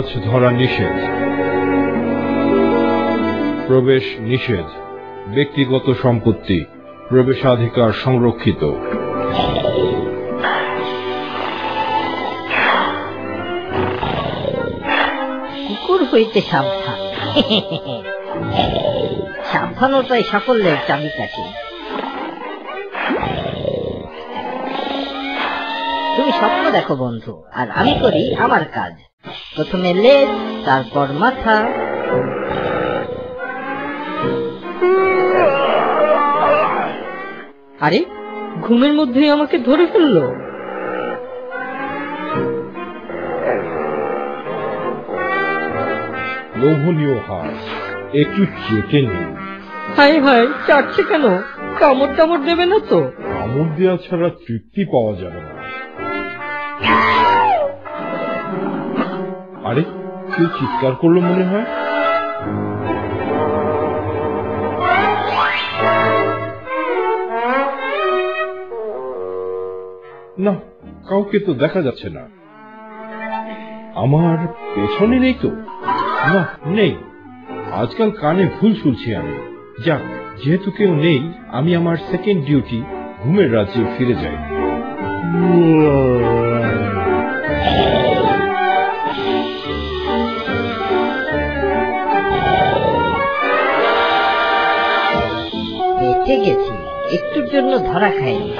মাছ ধরা নিষেধ, প্রবেশ নিষেধ, ব্যক্তিগত সম্পত্তি, প্রবেশাধিকার সংরক্ষিত। কুকুর হইতে সাবধান। সাবধানতাই সাফল্যের চাবিকাঠি। তুমি স্বপ্ন দেখো বন্ধু, আর আমি করি আমার কাজ। প্রথমে লেজ, তারপর মাথা। আরে, ঘুমের মধ্যেই আমাকে ধরে ফেললো। লোভনীয় হাঁস, একটু চেটে নিন। হায় হায়, চাটছে কেন? কামড় টামড় দেবে না তো? কামড় দেওয়া ছাড়া তৃপ্তি পাওয়া যাবে না। আরে, কেউ চিৎকার করলো মনে হয়। না, কাউকে তো দেখা যাচ্ছে না। আমার পেছনে নেই তো? না, নেই। আজকাল কানে ভুল শুনছি আমি। যাক, যেহেতু কেউ নেই, আমি আমার সেকেন্ড ডিউটি ঘুমের রাজ্যে ফিরে যাই। বেঁচে গেছি, একটুর জন্য ধরা খাইনি।